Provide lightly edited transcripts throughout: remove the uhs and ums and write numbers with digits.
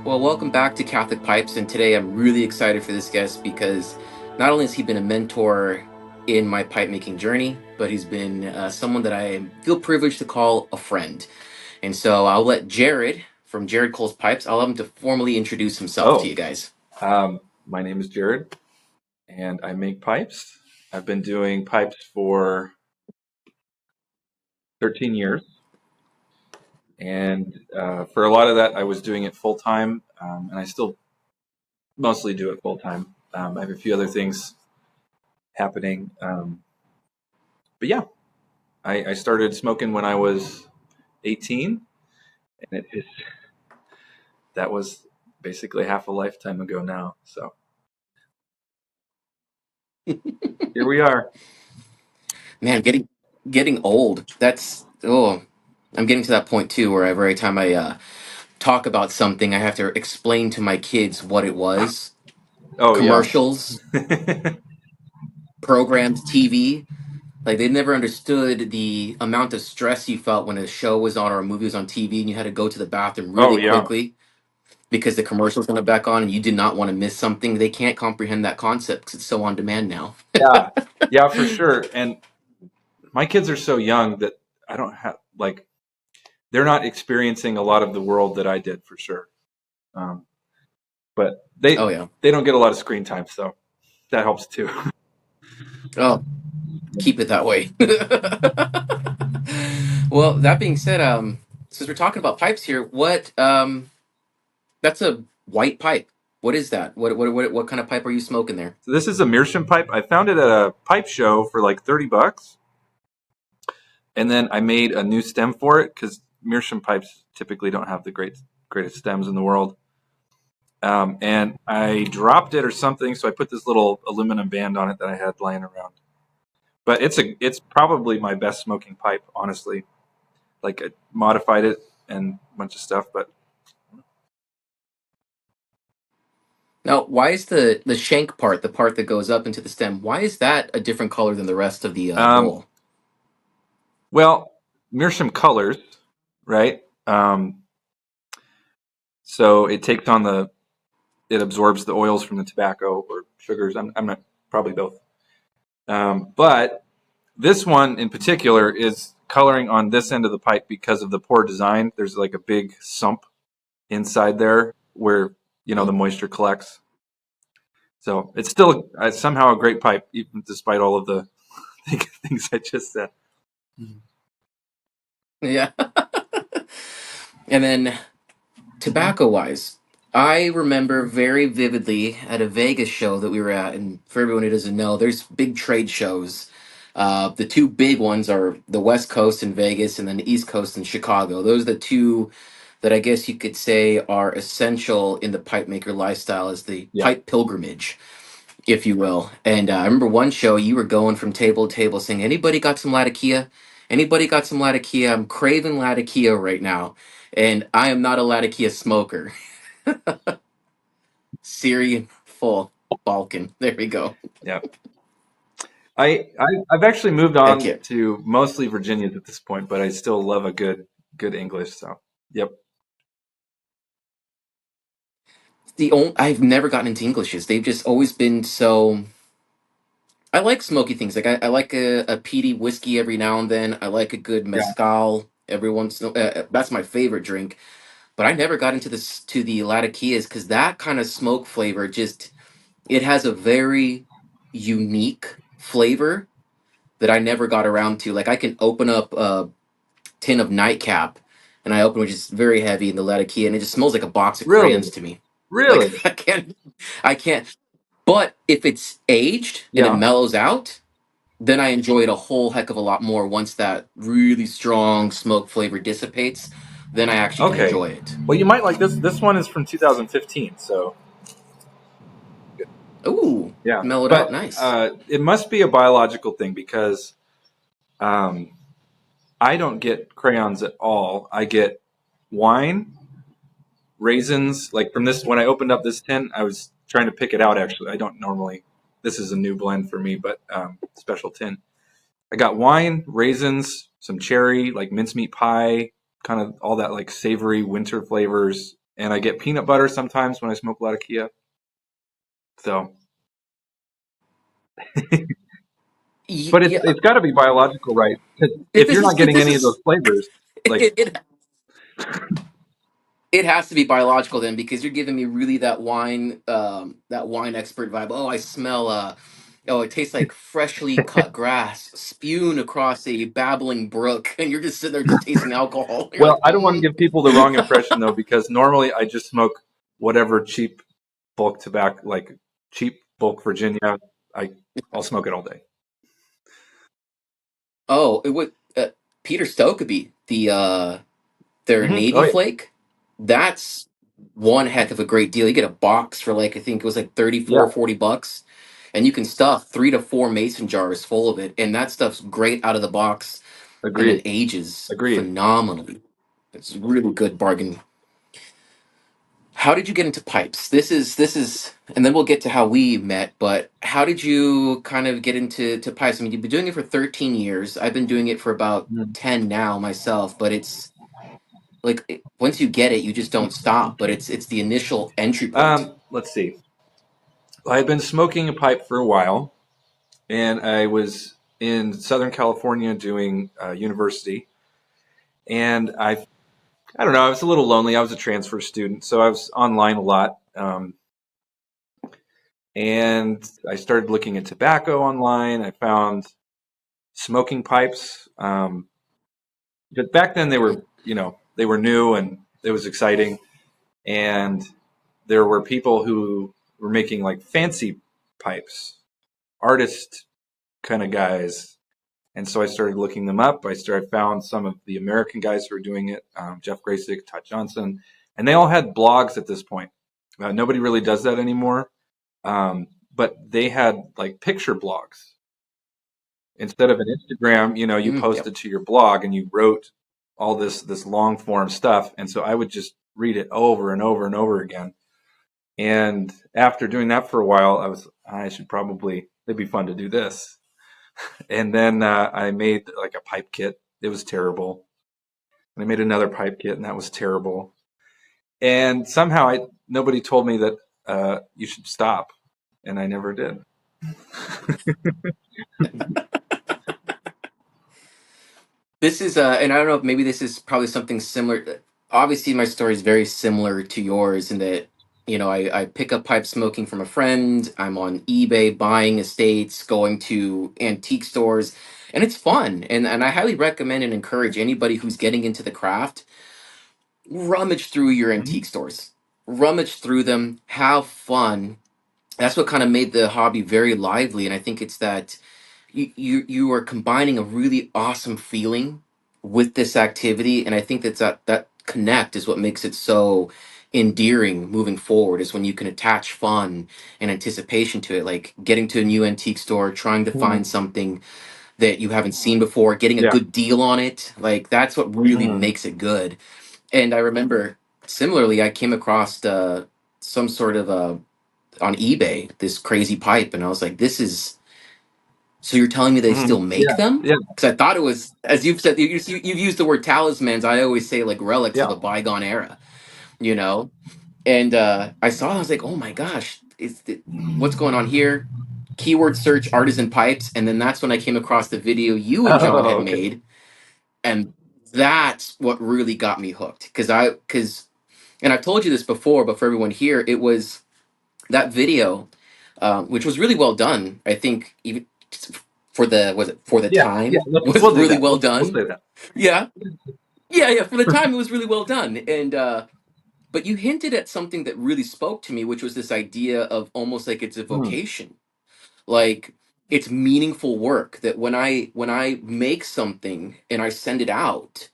Well, welcome back to Catholic Pipes, and today I'm really excited for this guest because not only has he been a mentor in my pipe making journey, but he's been someone that I feel privileged to call a friend. And so I'll let Jared from Jared Coles Pipes, I'll have him to formally introduce himself to Oh, you guys. my name is Jared, and I make pipes. I've been doing pipes for 13 years, and for a lot of that, I was doing it full time, and I still mostly do it full time. I have a few other things happening, but yeah, I started smoking when I was 18, and that was basically half a lifetime ago now. So here we are. Man, getting old. I'm getting to that point too where every time I talk about something, I have to explain to my kids what it was. Oh yeah, Commercials, programs, TV. Like they never understood the amount of stress you felt when a show was on or a movie was on TV and you had to go to the bathroom oh really yeah, quickly because the commercials going back on and you did not want to miss something. They can't comprehend that concept because it's so on demand now. yeah, yeah, for sure. And my kids are so young that I don't have like they're not experiencing a lot of the world that I did for sure. Um, but Oh yeah. they don't get a lot of screen time, so that helps too. Oh, keep it that way. Well, that being said, since we're talking about pipes here, that's a white pipe. What is that? What kind of pipe are you smoking there? So this is a meerschaum pipe. I found it at a pipe show for like $30, and then I made a new stem for it because meerschaum pipes typically don't have the greatest stems in the world. And I dropped it or something, so I put this little aluminum band on it that I had lying around. But it's probably my best smoking pipe, honestly. Like I modified it and a bunch of stuff, but Now, why is the shank part, the part that goes up into the stem, why is that a different color than the rest of the um, bowl? well, meerschaum colors, right? So it takes on it absorbs the oils from the tobacco or sugars. I'm not probably both. But this one in particular is coloring on this end of the pipe because of the pore design. There's like a big sump inside there where the Oh, moisture collects. So it's still somehow a great pipe, even despite all of the things I just said. yeah. And then tobacco wise, I remember very vividly at a Vegas show that we were at, and for everyone who doesn't know, there's big trade shows. The two big ones are the West Coast in Vegas and then the East Coast in Chicago. Those are the two that I guess you could say are essential in the pipe maker lifestyle as the Yeah. pipe pilgrimage, if you will. And I remember one show you were going from table to table saying, "Anybody got some Latakia? Anybody got some Latakia? I'm craving Latakia right now." And I am not a Latakia smoker. Syrian full Balkan. There we go. Yeah. I've actually moved Heck on yeah. to mostly Virginias at this point, but I still love a good English. So yep. I've never gotten into Englishes. They've just always been so. I like smoky things. Like I like a peaty whiskey every now and then. I like a good Yeah. mezcal every once. That's my favorite drink. But I never got into this to the Latakias because that kind of smoke flavor just it has a very unique flavor that I never got around to. Like I can open up a tin of Nightcap and I open which is very heavy in the Latakia and it just smells like a box of crayons Really, to me. Like really. I can't. But if it's aged and it Yeah. mellows out, then I enjoy it a whole heck of a lot more once that really strong smoke flavor dissipates. Then I actually can Okay. enjoy it. Well, you might like this. This one is from 2015, so Ooh, yeah. mellowed out, But nice. it must be a biological thing because um, I don't get crayons at all. I get wine, raisins. Like from this, when I opened up this tin, I was trying to pick it out. Actually, I don't normally. This is a new blend for me, but special tin. I got wine, raisins, some cherry, like mincemeat pie, kind of all that like savory winter flavors. and I get peanut butter sometimes when I smoke latakia. So, but Yeah, it's got to be biological, right? Because if if this you're is not if getting this any of those is flavors, like, it, it has to be biological then, because you're giving me really that wine expert vibe. Oh, I smell oh, it tastes like freshly cut grass spewing across a babbling brook, and you're just sitting there just tasting alcohol. You're well, like, I don't want to give people the wrong impression though, because normally I just smoke whatever cheap bulk tobacco, like cheap bulk Virginia. I I'll smoke it all day. oh, it would Peter Stokeby, their Oh Navy yeah, flake. That's one heck of a great deal. You get a box for like, I think it was like 34, yeah, 40 bucks, and you can stuff 3 to 4 mason jars full of it, and that stuff's great out of the box, and then agreed, ages agreed. phenomenally. It's a really good bargain. How did you get into pipes? This is, and then we'll get to how we met. But how did you kind of get into pipes? I mean, you've been doing it for 13 years. I've been doing it for about Mhm. 10 now myself. But it's like once you get it, you just don't stop. But it's the initial entry point. Let's see. I had been smoking a pipe for a while, and I was in Southern California doing university, and I don't know, I was a little lonely. I was a transfer student, so I was online a lot. And I started looking at tobacco online. I found smoking pipes. But back then they were, they were new and it was exciting. And there were people who were making like fancy pipes, artist kind of guys. And so I started looking them up. I found some of the American guys who were doing it, Jeff Graysick, Todd Johnson, and they all had blogs at this point. Nobody really does that anymore. But they had like picture blogs instead of an Instagram. You Yep. posted to your blog and you wrote all this long form stuff. And so I would just read it over and over and over again. And after doing that for a while, I should probably it'd be fun to do this. And then I made like a pipe kit. It was terrible. And I made another pipe kit, and that was terrible. And somehow nobody told me that you should stop, and I never did. This is and I don't know if maybe this is probably something similar. Obviously, my story is very similar to yours in that, I pick up pipe smoking from a friend. I'm on eBay buying estates, going to antique stores, and it's fun. And I highly recommend and encourage anybody who's getting into the craft, rummage through your Mhm. antique stores, rummage through them, have fun. That's what kind of made the hobby very lively, and I think it's that you are combining a really awesome feeling with this activity, and I think that connect is what makes it so endearing moving forward, is when you can attach fun and anticipation to it, like getting to a new antique store, trying to Mhm. find something that you haven't seen before, getting a Yeah. good deal on it. Like that's what really Mhm. makes it good. And I remember similarly, I came across some sort of on eBay this crazy pipe, and I was like, this is, so you're telling me they Mhm. still make Yeah. them? Yeah. Because I thought it was, as you've said, you've used the word talismans. I always say like relics of Yeah. a bygone era, you know. And I saw it, I was like, oh my gosh, what's going on here? Keyword search artisan pipes, and then that's when I came across the video you and John Oh, had okay. made, and that's what really got me hooked. Because and I've told you this before, but for everyone here, it was that video, which was really well done. I think even for the Yeah. Yeah. time was We'll do really that. well We'll done. say that. Yeah, yeah. For the time, it was really well done. And but you hinted at something that really spoke to me, which was this idea of almost like it's a Mhm. vocation, like it's meaningful work. That when I make something and I send it out,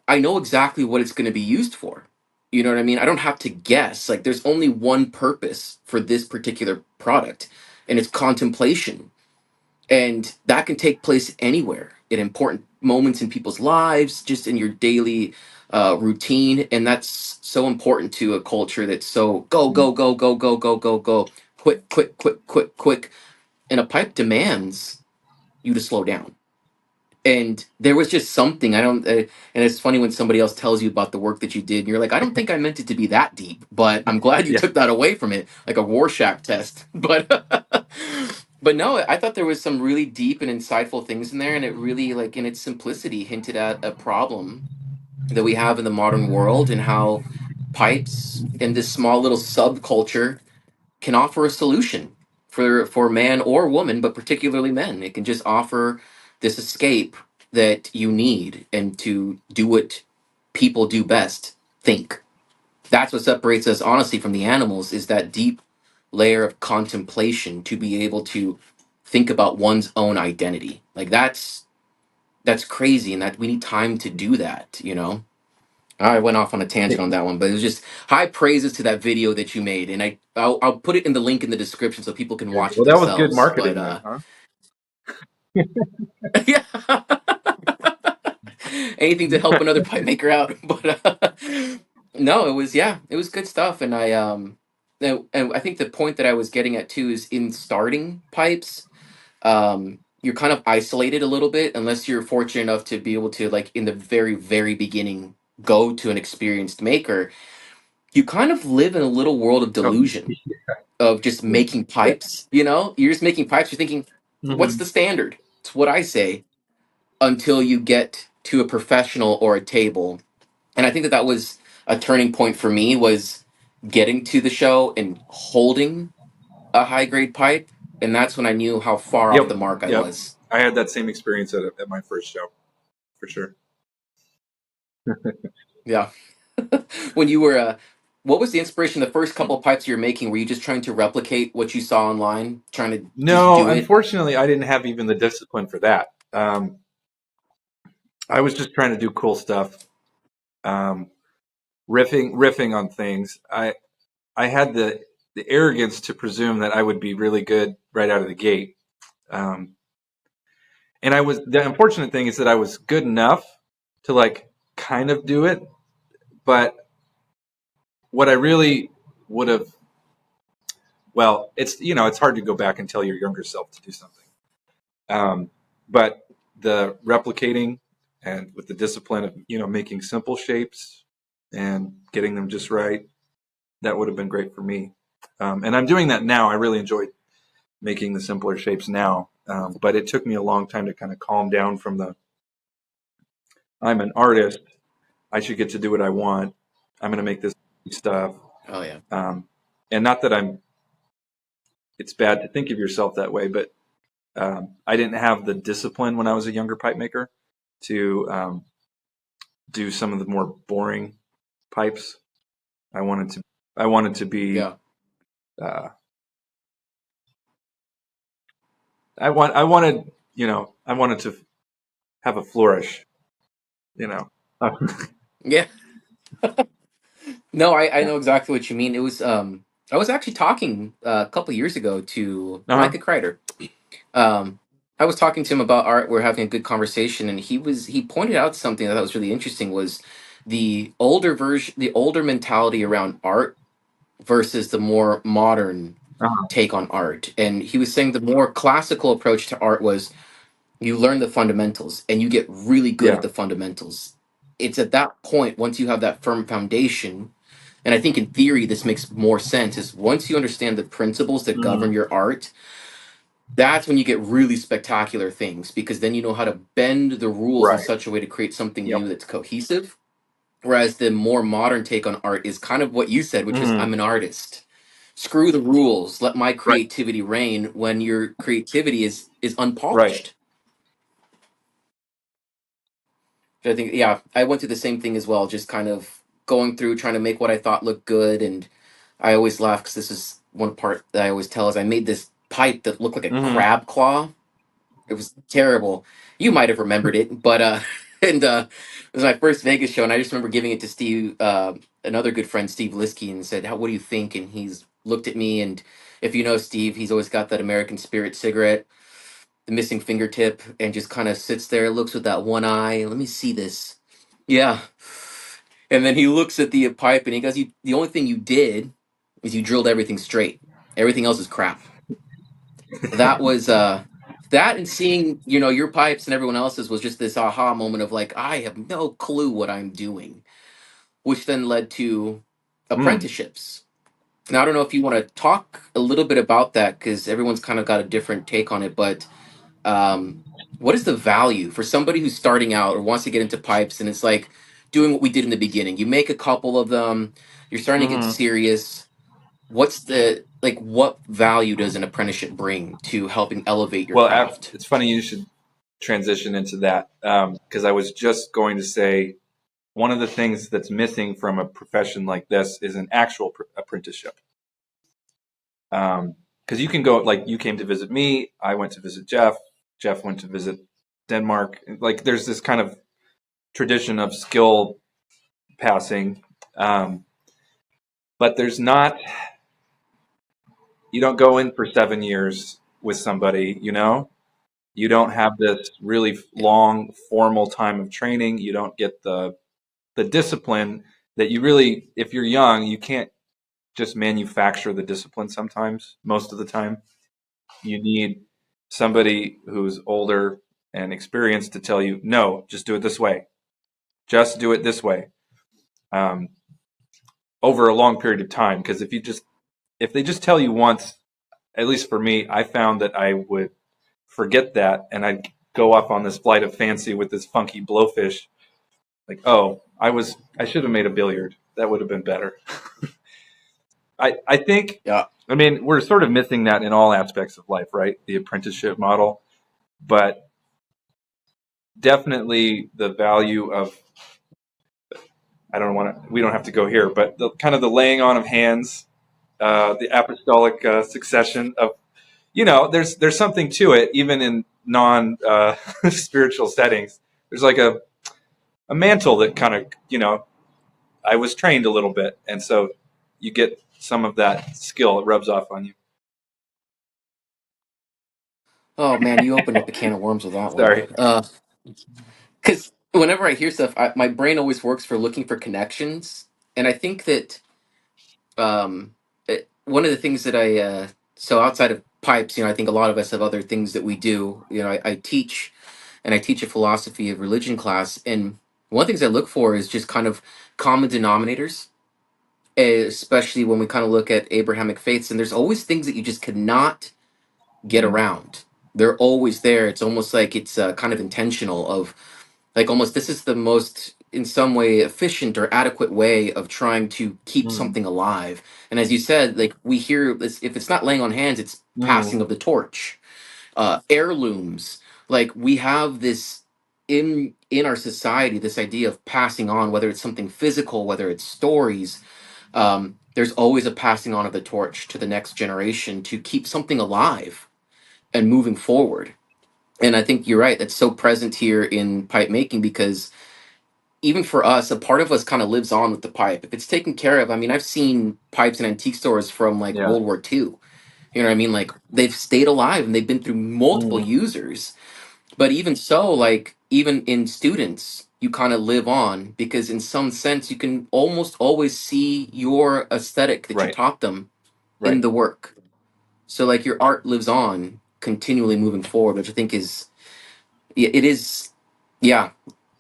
I know exactly what it's going to be used for. You know what I mean? I don't have to guess. Like, there's only one purpose for this particular product, and it's contemplation. And that can take place anywhere in important moments in people's lives, just in your daily routine. And that's so important to a culture that's so go, Mhm. go, go, go, go, go, go, go, quick, quick, quick, quick, quick. And a pipe demands you to slow down. And there was just something I don't, and it's funny when somebody else tells you about the work that you did, and you're like, I don't think I meant it to be that deep, but I'm glad you Yeah. took that away from it, like a Rorschach test. But but no, I thought there was some really deep and insightful things in there, and it really, like in its simplicity, hinted at a problem that we have in the modern world and how pipes in this small little subculture can offer a solution for man or woman, but particularly men. It can just offer this escape that you need and to do what people do best, think. That's what separates us honestly from the animals, is that deep layer of contemplation to be able to think about one's own identity. Like that's crazy, and that we need time to do that, you know? I went off on a tangent on that one, but it was just high praises to that video that you made, and I'll put it in the link in the description so people can watch it Well, that was good themselves. But marketing then, huh? yeah, anything to help another pipe maker out. But no, it was, yeah, it was good stuff, and and I think the point that I was getting at too is in starting pipes, you're kind of isolated a little bit unless you're fortunate enough to be able to, like in the very beginning, go to an experienced maker. You kind of live in a little world of Oh, delusion of just making yeah. pipes. You know, you're just making pipes. You're thinking, what's Hmm. the standard? It's what I say, until you get to a professional or a table. And I think that that was a turning point for me, was getting to the show and holding a high grade pipe. And that's when I knew how far off Yep. the mark I Yep. was. I had that same experience at my first show, for sure. Yeah. When you were, what was the inspiration? The first couple of pipes you were making, were you just trying to replicate what you saw online, trying to just No, do it? unfortunately, I didn't have even the discipline for that. I was just trying to do cool stuff, um, riffing on things. I had the arrogance to presume that I would be really good right out of the gate. Um, and I was the unfortunate thing is that I was good enough to like kind of do it, but what I really would have, well, it's it's hard to go back and tell your younger self to do something. Um, but the replicating and with the discipline of making simple shapes and getting them just right, that would have been great for me. And I'm doing that now. I really enjoy making the simpler shapes now. But it took me a long time to kind of calm down from the I'm an artist. I should get to do what I want. I'm going to make this stuff. Oh yeah. Um, and not that it's bad to think of yourself that way, but I didn't have the discipline when I was a younger pipe maker to do some of the more boring pipes. I wanted to, I wanted to be, Yeah. uh, I wanted, I wanted to have a flourish, you know. Yeah. No, I know exactly what you mean. It was I was actually talking a couple years ago to Uh-huh. Micah Kreider. Um I was talking to him about art. We're having a good conversation, and he pointed out something that I thought was really interesting, was the older mentality around art versus the more modern Uh-huh. take on art. And he was saying the more classical approach to art was, you learn the fundamentals and you get really good at Yeah. the fundamentals. It's at that point, once you have that firm foundation, and I think in theory this makes more sense, is once you understand the principles that govern Mhm. your art, that's when you get really spectacular things, because then you know how to bend the rules in Right. such a way to create something Yep. new that's cohesive. Whereas the more modern take on art is kind of what you said, which is, Mhm. I'm an artist. Screw the rules, let my Right. creativity reign, when your creativity is Right. unpolished. I think, yeah, I went through the same thing as well, just kind of going through trying to make what I thought looked good. And I always laugh because this is one part that I always tell, is I made this pipe that looked like a Mhm. crab claw. It was terrible. You might have remembered it, but and it was my first Vegas show, and I just remember giving it to Steve, another good friend, Steve Liskey, and said, "How? What do you think?" And he's looked at me, and if you know Steve, he's always got that American Spirit cigarette, the missing fingertip, and just kind of sits there, looks with that one eye. Let me see this. Yeah. And then he looks at the pipe and he goes, "You, the only thing you did is you drilled everything straight. Everything else is crap." That was that and seeing, you know, your pipes and everyone else's was just this aha moment of like, I have no clue what I'm doing, which then led to Mm. apprenticeships. Now, I don't know if you want to talk a little bit about that because everyone's kind of got a different take on it, but um, what is the value for somebody who's starting out or wants to get into pipes and it's like doing what we did in the beginning? You make a couple of them, you're starting to get Hmm. serious. What's the like? What value does an apprenticeship bring to helping elevate your Well, craft? it's funny you should transition into that because I was just going to say one of the things that's missing from a profession like this is an actual apprenticeship. Because you can go, like, you came to visit me, I went to visit Jeff, Jeff went to visit Denmark. Like, there's this kind of tradition of skill passing, um, but there's not. You don't go in for 7 years with somebody, you know. You don't have this really Yeah. long formal time of training. You don't get the discipline that you really, if you're young, you can't just manufacture the discipline sometimes. Most of the time, you need somebody who's older and experienced to tell you, no, just do it this way. Just do it this way, um, over a long period of time. Because if they just tell you once, at least for me, I found that I would forget that and I'd go off on this flight of fancy with this funky blowfish. Like, oh, I should have made a billiard. That would have been better. I think, Yeah. I mean, we're sort of missing that in all aspects of life, right? The apprenticeship model, but definitely the value of, I don't want to, we don't have to go here, but the kind of the laying on of hands, the apostolic succession of, there's something to it, even in non spiritual settings. There's like a mantle that kind of, I was trained a little bit. And so you get some of that skill. It rubs off on you. Oh man, you opened up a can of worms with that one. Sorry. Because whenever I hear stuff, my brain always works for looking for connections, and I think that one of the things that so outside of pipes, you know, I think a lot of us have other things that we do. You know, I teach, and I teach a philosophy of religion class, and one of the things I look for is just kind of common denominators, especially when we kind of look at Abrahamic faiths, and there's always things that you just cannot get Mm, around. They're always there. It's almost like it's kind of intentional of like almost this is the most in some way efficient or adequate way of trying to keep mm, something alive. And as you said, like we hear this, if it's not laying on hands, it's mm, passing of the torch. Heirlooms, like we have this in our society, this idea of passing on, whether it's something physical, whether it's stories. There's always a passing on of the torch to the next generation to keep something alive and moving forward. And I think you're right. That's so present here in pipe making because even for us, a part of us kind of lives on with the pipe. If it's taken care of, I mean, I've seen pipes in antique stores from like yeah. World War II. You know what I mean? Like they've stayed alive and they've been through multiple Mm, users. But even so, like even in students, you kind of live on because in some sense you can almost always see your aesthetic that you right. taught them in Right. the work. So like your art lives on continually moving forward, which I think is it is yeah.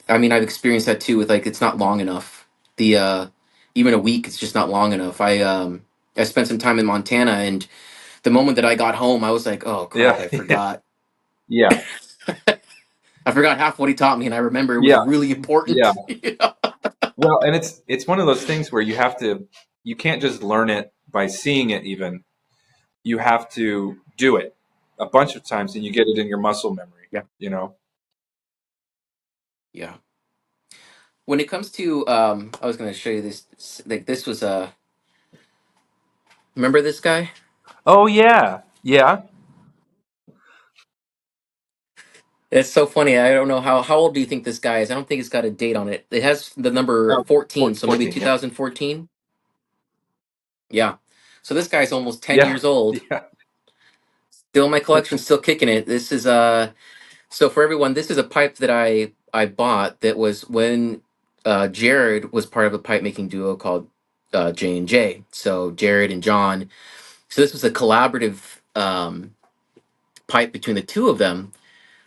I mean, I've experienced that too with like it's not long enough. The even a week it's just not long enough. I spent some time in Montana and the moment that I got home I was like, "Oh crap, Yeah. I forgot. Yeah. I forgot half what he taught me and I remember it was Yeah. really Yeah. important." You know? Well, and it's one of those things where you can't just learn it by seeing it even. You have to do it a bunch of times and you get it in your muscle memory, Yeah. you know? Yeah. When it comes to I was going to show you this like this was remember this guy? Oh, yeah. Yeah. It's so funny. I don't know how old do you think this guy is? I don't think it's got a date on it. It has the number Oh, 14, so maybe 14. Yep. 2014. Yeah. So this guy's almost 10 Yeah. years old. Yeah. Still in my collection, still kicking it. This is so for everyone, this is a pipe that I bought that was when Jared was part of a pipe making duo called J&J. So Jared and John. So this was a collaborative pipe between the two of them.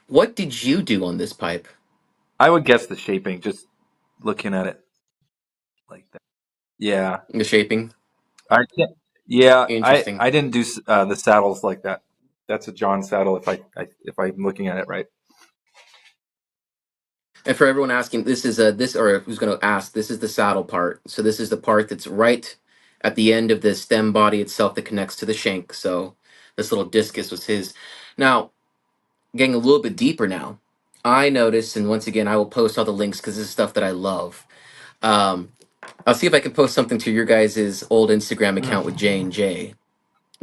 What did you do on this pipe? I would guess the shaping, just looking at it like that. Yeah, The shaping? I can't. Yeah, Interesting. I didn't do the saddles like that. That's a John saddle if I'm looking at it right. And for everyone asking, this is this or who's going to ask, this is the saddle part. So this is the part that's right at the end of the stem body itself that connects to the shank. So this little discus was his. Now, getting a little bit deeper now, I noticed, and once again, I will post all the links because this is stuff that I love. Um, I'll see if I can post something to your guys' old Instagram account with Mm, J&J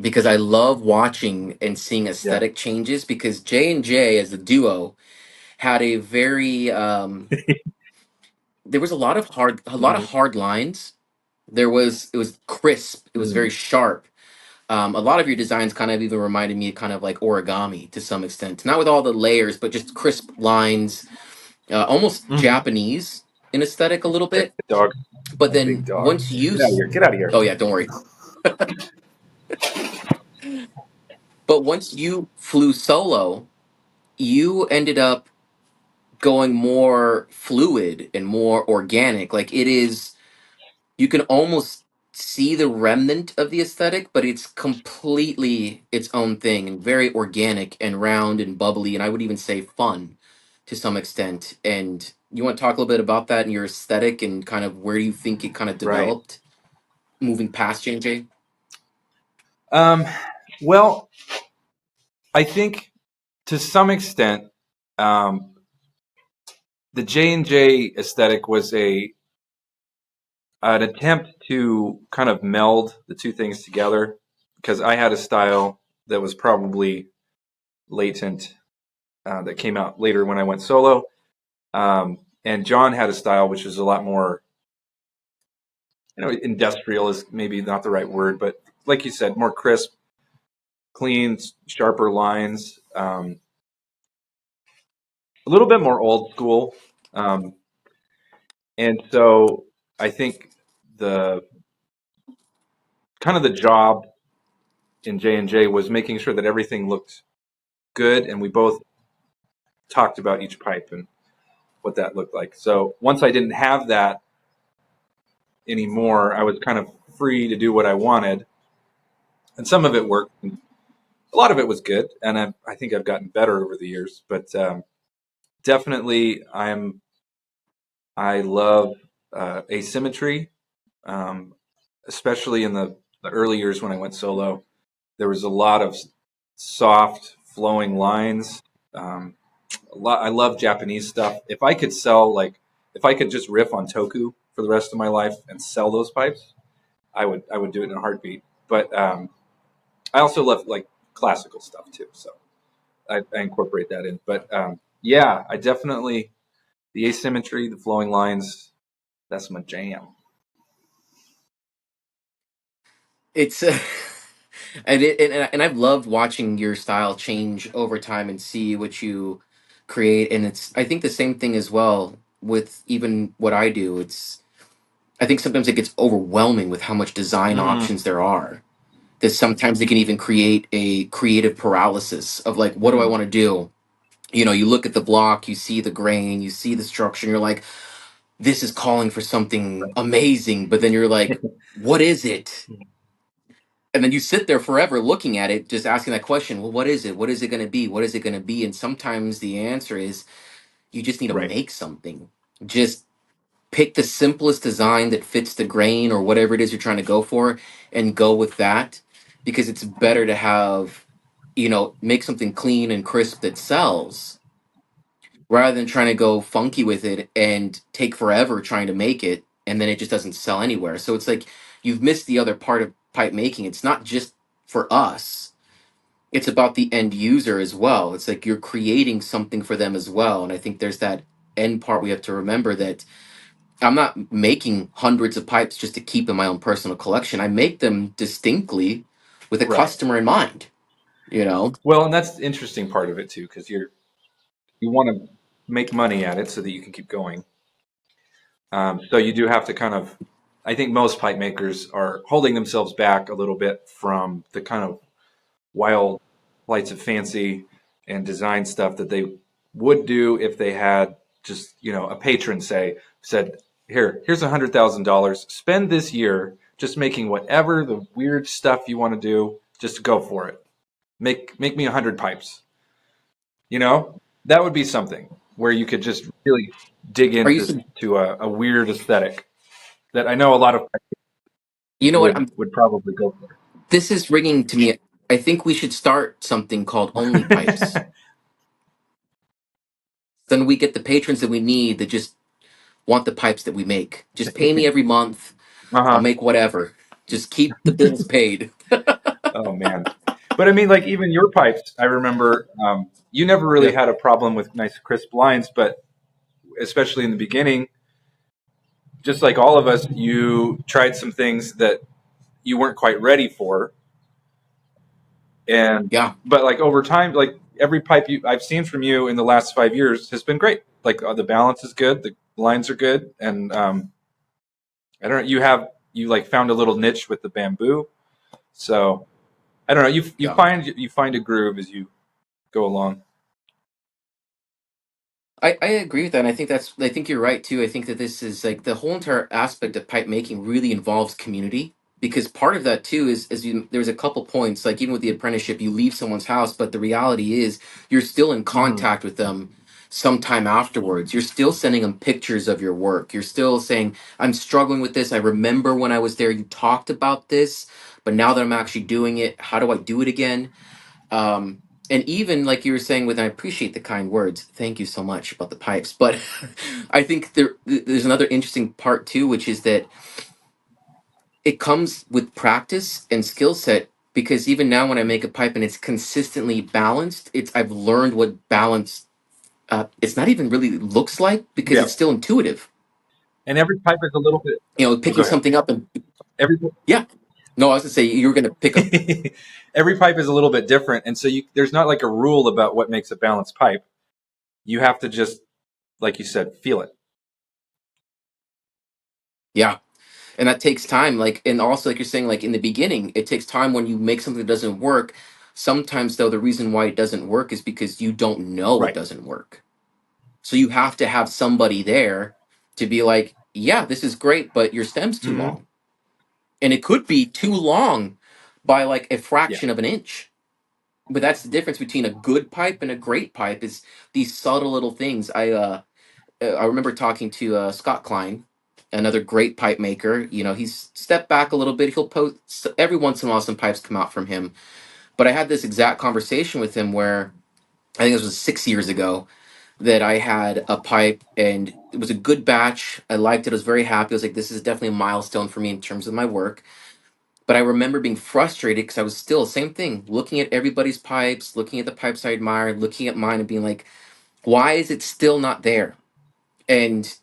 because I love watching and seeing yeah. aesthetic changes because J&J as a duo had a very there was a lot of Hmm. hard lines. It was crisp, it was very Hmm. sharp. A lot of your designs kind of even reminded me of kind of like origami to some extent, not with all the layers but just crisp lines, almost Hmm. Japanese in aesthetic a little bit. Dog, But big then dog. once you Get out of here! Get out of here! oh yeah, don't worry. But once you flew solo, you ended up going more fluid and more organic. Like it is, you can almost see the remnant of the aesthetic, but it's completely its own thing and very organic and round and bubbly, and I would even say fun to some extent. And you want to talk a little bit about that and your aesthetic and kind of where you think it kind of Right. developed moving past J&J? Um, well, I think to some extent, um, the J&J aesthetic was a an attempt to kind of meld the two things together because I had a style that was probably latent that came out later when I went solo. And John had a style which is a lot more, industrial is maybe not the right word, but like you said, more crisp, clean, sharper lines, a little bit more old school. Um, and so I think the kind of the job in J&J was making sure that everything looked good, and we both talked about each pipe and what that looked like. So once I didn't have that anymore, I was kind of free to do what I wanted, and some of it worked. And a lot of it was good, and I think I've gotten better over the years. But definitely, I love asymmetry, um, especially in the early years when I went solo. There was a lot of soft, flowing lines. Um, I love Japanese stuff. If I could sell if I could just riff on Toku for the rest of my life and sell those pipes, I would do it in a heartbeat. But I also love like classical stuff too, so I incorporate that in. But yeah, I definitely the asymmetry, the flowing lines. That's my jam. It's and I've loved watching your style change over time and see what you create. And it's, I think, the same thing as well with even what I do. It's, I think sometimes it gets overwhelming with how much design Mm, options there are. That sometimes it can even create a creative paralysis of like, what do I mm, want to do? You know, you look at the block, you see the grain, you see the structure, and you're like, this is calling for something amazing, but then you're like, what is it? And then you sit there forever looking at it, just asking that question, well, what is it? What is it going to be? What is it going to be? And sometimes the answer is you just need to right. make something. Just pick the simplest design that fits the grain or whatever it is you're trying to go for and go with that, because it's better to have, make something clean and crisp that sells rather than trying to go funky with it and take forever trying to make it and then it just doesn't sell anywhere. So it's like you've missed the other part of pipe making. It's not just for us, it's about the end user as well. It's like you're creating something for them as well. And I think there's that end part we have to remember, that I'm not making hundreds of pipes just to keep in my own personal collection. I make them distinctly with a Right. customer in mind, you know? Well, and that's the interesting part of it too, because you want to make money at it so that you can keep going. So you do have to kind of, I think most pipe makers are holding themselves back a little bit from the kind of wild. flights of fancy and design stuff that they would do if they had just, a patron said, here's $100,000. Spend this year just making whatever the weird stuff you want to do. Just go for it. Make me 100 pipes. That would be something where you could just really dig Are you? into to a weird aesthetic that I know a lot of You know what? would probably go This is ringing to me. I think we should start something called Only Pipes. for. Then we get the patrons that we need that just want the pipes that we make. Just pay me every month. I'll Uh-huh. make whatever. Just keep the bills paid. Oh man. But I mean, like even your pipes, I remember you never really Yep. had a problem with nice crisp lines, but especially in the beginning, just like all of us, you tried some things that you weren't quite ready for, and Yeah. but like over time, like every pipe I've seen from you in the last 5 years has been great. Like the balance is good, the lines are good, and I don't know, you like found a little niche with the bamboo, so I don't know, Yeah. you find a groove as you go along. I agree with that. And I think you're right too. I think that this is like the whole entire aspect of pipe making really involves community because part of that too is there's a couple points like even with the apprenticeship you leave someone's house but the reality is you're still in Hmm. contact with them sometime afterwards. You're still sending them pictures of your work. You're still saying I'm struggling with this. I remember when I was there you talked about this, but now that I'm actually doing it, how do I do it again? um and even like you were saying with, and I appreciate the kind words, thank you so much about the pipes, but I think there's another interesting part too, which is that it comes with practice and skill set, because even now when I make a pipe and it's consistently balanced, I've learned what balance, it's not even really looks like because Yeah. it's still intuitive. And every pipe is a little bit. Oh, go Picking ahead. something up and Every yeah, no, I was gonna say you were gonna pick up. every pipe is a little bit different, and so there's not like a rule about what makes a balanced pipe. You have to just, like you said, feel it. Yeah, and that takes time, like, and also like you're saying, like in the beginning it takes time when you make something that doesn't work. Sometimes though the reason why it doesn't work is because you don't know it Right. doesn't work, so you have to have somebody there to be like, yeah, this is great but your stem's too Hmm. long, and it could be too long by like a Yeah. fraction of an inch. But that's the difference between a good pipe and a great pipe, is these subtle little things. I remember talking to Scott Klein, another great pipe maker. He's stepped back a little bit. He'll post every once in a while, some pipes come out from him. But I had this exact conversation with him where I think this was 6 years ago that I had a pipe and it was a good batch. I liked it. I was very happy. I was like, this is definitely a milestone for me in terms of my work. But I remember being frustrated because I was still same thing, looking at everybody's pipes, looking at the pipes I admired, looking at mine and being like, why is it still not there? And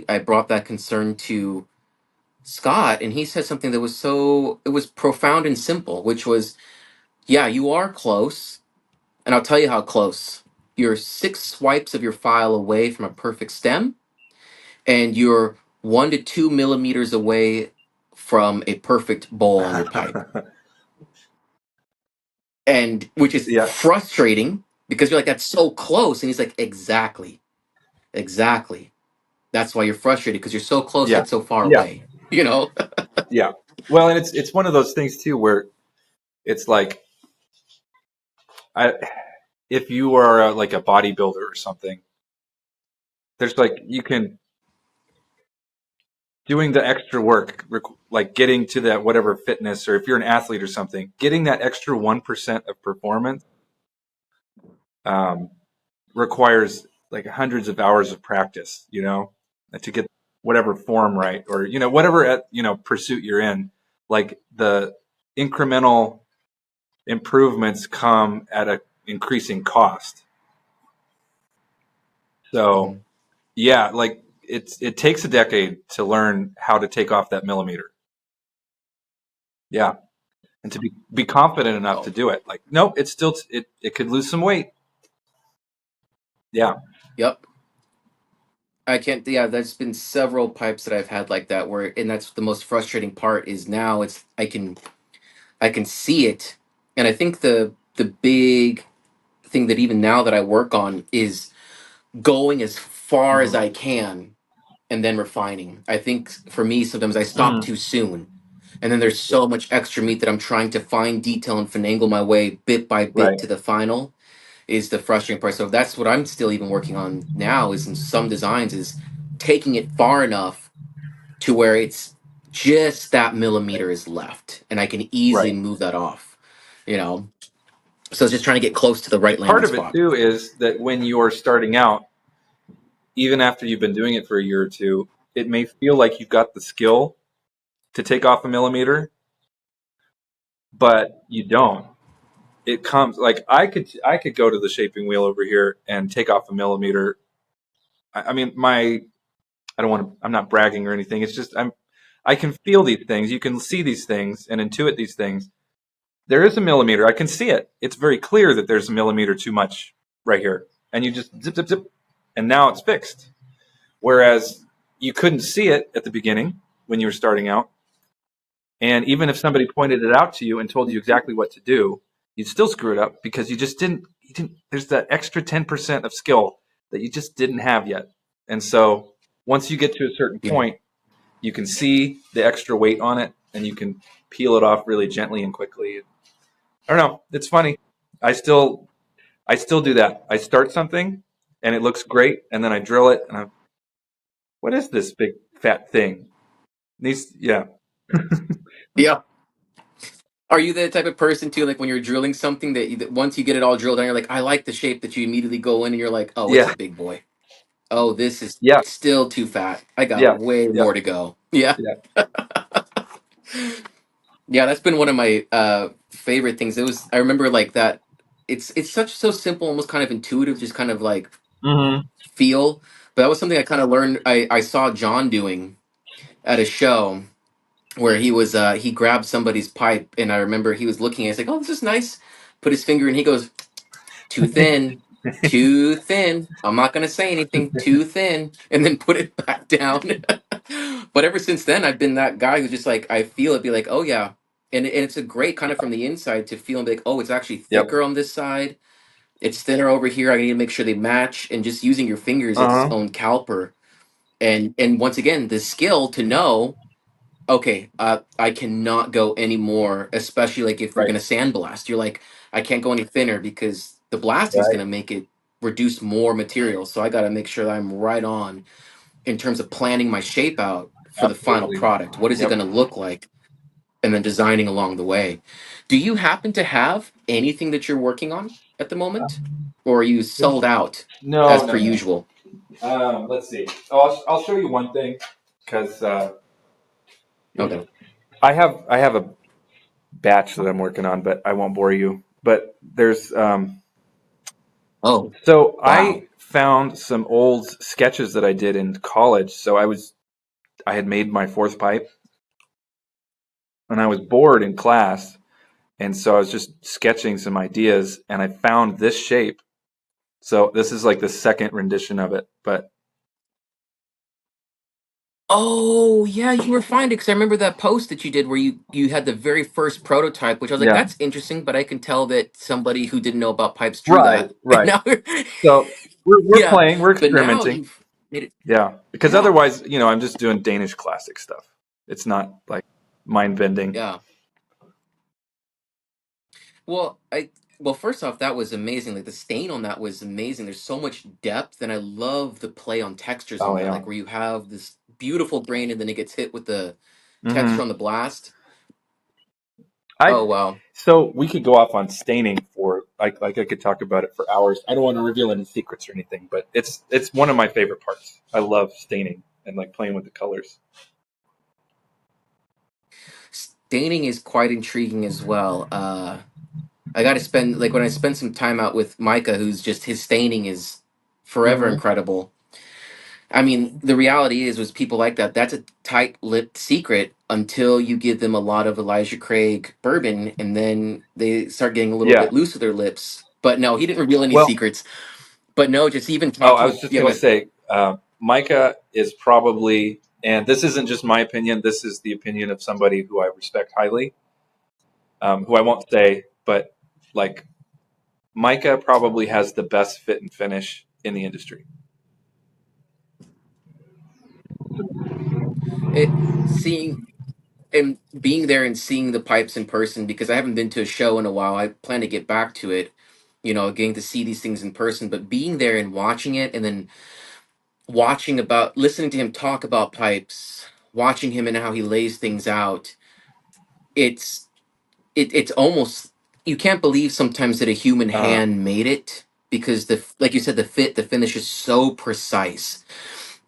I brought that concern to Scott, and he said something that was it was profound and simple, which was, yeah, you are close, and I'll tell you how close. You're 6 swipes of your file away from a perfect stem, and you're 1 to 2 millimeters away from a perfect bowl on your pipe, and which is Yeah. frustrating because you're like, that's so close, and he's like, exactly, exactly. That's why you're frustrated because you're so close Yeah. yet so far Yeah. away. You know. Yeah. Well, and it's one of those things too where it's like I if you are like a bodybuilder or something, there's like you can doing the extra work, like getting to that whatever fitness, or if you're an athlete or something, getting that extra 1% of performance um, requires like hundreds of hours of practice, to get whatever form right, or whatever pursuit you're in. Like the incremental improvements come at a increasing cost. So Mhm. yeah, like it takes a decade to learn how to take off that millimeter. Yeah, and to be confident enough to Oh, do it. Like, nope, it's still it could lose some weight. Yeah. yep. I can't. Yeah, there's been several pipes that I've had like that where, and that's the most frustrating part. Is now I can see it, and I think the big thing that even now that I work on is going as far as Mm-hmm. I can and then refining. I think for me, sometimes I stop Mm-hmm. too soon. And then there's so much extra meat that I'm trying to fine detail and finagle my way bit by bit Right. to the final is the frustrating part. So that's what I'm still even working on now is in some designs is taking it far enough to where it's just that millimeter is left and I can easily Right. move that off, you know? So it's just trying to get close to the right Part landing of it spot. too is that when you're starting out, even after you've been doing it for a year or two, it may feel like you've got the skill to take off a millimeter, but you don't. It comes like I could go to the shaping wheel over here and take off a millimeter. I mean, I don't want to. I'm not bragging or anything. It's just I can feel these things. You can see these things and intuit these things. There is a millimeter. I can see it. It's very clear that there's a millimeter too much right here, and you just zip zip zip, and now it's fixed. Whereas you couldn't see it at the beginning when you were starting out. And even if somebody pointed it out to you and told you exactly what to do, you'd still screw it up because you didn't, there's that extra 10% of skill that you just didn't have yet. And so once you get to a certain Yeah. point, you can see the extra weight on it and you can peel it off really gently and quickly. I don't know. It's funny. I still, I still do that. I start something and it looks great. And then I drill it and what is this big fat thing? Yeah. Yeah. Are you the type of person too, like when you're drilling something that once you get it all drilled down, you're like, I like the shape that you immediately go in and you're like, oh, it's a Yeah. big boy. Oh, this is Yeah. still too fat. I got Yeah. way Yeah. more to go. Yeah. Yeah. Yeah, that's been one of my favorite things. It was I remember like that it's such so simple, almost kind of intuitive, just kind of like Hmm. feel. But that was something I kind of learned I saw John doing at a show where he grabbed somebody's pipe and I remember he was looking at it, he's like, oh, this is nice. Put his finger and he goes, too thin, too thin. I'm not gonna say anything, too thin, and then put it back down. But ever since then, I've been that guy who's just like I feel it, be like, oh yeah, and it's a great kind of from the inside to feel and be like, oh, it's actually Yep. thicker on this side, it's thinner over here. I need to make sure they match, and just using your fingers, its Uh-huh. own caliper, and once again, the skill to know okay, I cannot go any more, especially like if you're Right. gonna sandblast. You're like, I can't go any thinner because the blasting is Right. gonna make it reduce more material. So I gotta make sure that I'm right on in terms of planning my shape out for the final Absolutely. product. What is it Yep. gonna look like? And then designing along the way. Do you happen to have anything that you're working on at the moment? Or are you sold out as No, per no, no. usual? Let's see. Oh, I'll show you one thing because here we Okay. go. I have a batch that I'm working on, but I won't bore you. But there's Oh, so wow. I found some old sketches that I did in college. So I had made my fourth pipe, and I was bored in class, and so I was just sketching some ideas, and I found this shape. So this is like the second rendition of it, but Oh yeah, you refined it because I remember that post that you did where you had the very first prototype, which I was like, yeah. that's interesting, but I can tell that somebody who didn't know about pipes drew Right, that. And right. now, So we're yeah, playing, we're but now experimenting. you've made it. Yeah, because Yeah, otherwise, I'm just doing Danish classic stuff. It's not like mind bending. yeah. Well, well, first off, that was amazing. Like the stain on that was amazing. There's so much depth, and I love the play on textures on Oh that. yeah. Like where you have this beautiful grain, and then it gets hit with the texture Hmm. on the blast. I Oh wow. so we could go off on staining for like I could talk about it for hours. I don't want to reveal any secrets or anything, but it's one of my favorite parts. I love staining and like playing with the colors. Staining is quite intriguing as well. I got to spend like when I spend some time out with Micah, who's just his staining is forever Hmm. incredible. I mean, the reality is, with people like that, that's a tight-lipped secret until you give them a lot of Elijah Craig bourbon, and then they start getting a little Yeah. bit loose with their lips. But no, he didn't reveal any Well, secrets. But no, just even oh, I talking was with just yeah, gonna go ahead. say, Micah is probably, and this isn't just my opinion. This is the opinion of somebody who I respect highly, who I won't say, but like mica probably has the best fit and finish in the industry. It seeing and being there and seeing the pipes in person, because I haven't been to a show in a while. I plan to get back to it, getting to see these things in person, but being there and watching it, and then listening to him talk about pipes, watching him and how he lays things out. It's it's almost, you can't believe sometimes that a human Uh hand made it, because like you said, the finish is so precise.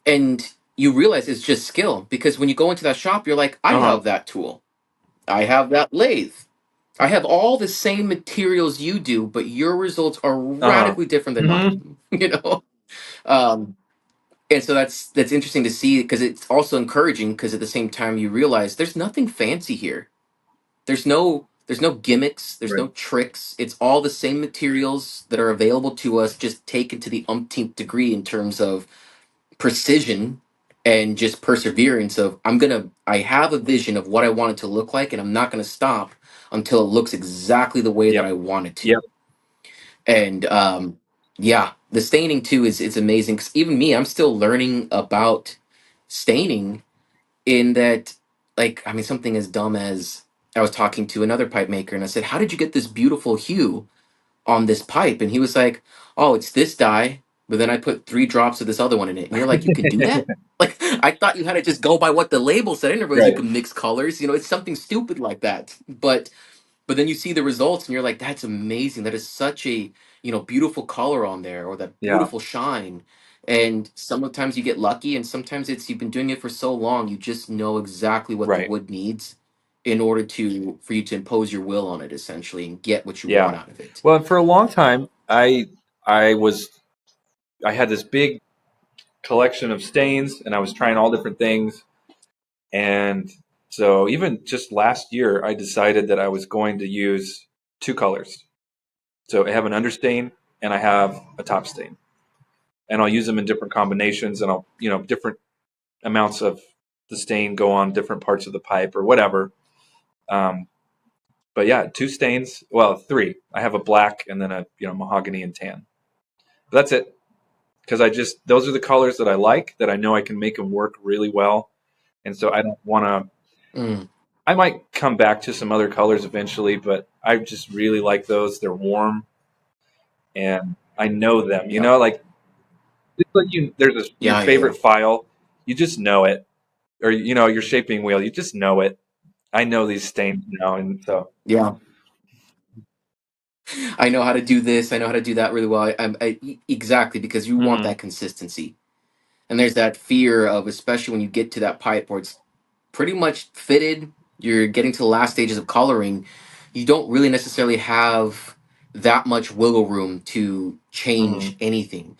And you realize it's just skill, because when you go into that shop, you're like, I huh. have that tool, I have that lathe, I have all the same materials you do, but your results are Uh huh. radically different than mine. Hmm. um and so that's interesting to see, because it's also encouraging, because at the same time you realize there's nothing fancy here. There's no gimmicks, there's Right. no tricks. It's all the same materials that are available to us, just taken to the umpteenth degree in terms of precision and just perseverance of, I have a vision of what I want it to look like, and I'm not gonna stop until it looks exactly the way that Yep. I want it Yep. to. And yeah, the staining too is amazing, 'cause even me, I'm still learning about staining, in that, like, I mean, something as dumb as, I was talking to another pipe maker and I said, how did you get this beautiful hue on this pipe? And he was like, oh, it's this dye, but then I put 3 drops of this other one in it. And you're like, you can do that? Like, I thought you had to just go by what the label said. I didn't realize you Right. could mix colors. It's something stupid like that. But then you see the results and you're like, that's amazing. That is such a, beautiful color on there, or that Yeah. beautiful shine. And sometimes you get lucky, and sometimes it's, you've been doing it for so long, you just know exactly what the Right. wood needs in order for you to impose your will on it, essentially, and get what you want Yeah. out of it. Well, for a long time, I was I had this big collection of stains, and I was trying all different things. And so even just last year, I decided that I was going to use two colors. So I have an understain and I have a top stain, and I'll use them in different combinations, and I'll different amounts of the stain go on different parts of the pipe or whatever. Um, but yeah, two stains. Well, three. I have a black and then a mahogany and tan. But that's it, because I just those are the colors that I like, that I know I can make them work really well, and so I don't want to. Mm, I might come back to some other colors eventually, but I just really like those. They're warm and I know them. yep. Like it's like there's your Yeah, yeah, yeah. favorite file. You just know it, or your shaping wheel. You just know it. I know these stains now, and so. Yeah. I know how to do this, I know how to do that really well. Exactly, because you want Hmm. that consistency. And there's that fear of, especially when you get to that pipe where it's pretty much fitted, you're getting to the last stages of coloring, you don't really necessarily have that much wiggle room to Hmm. change anything,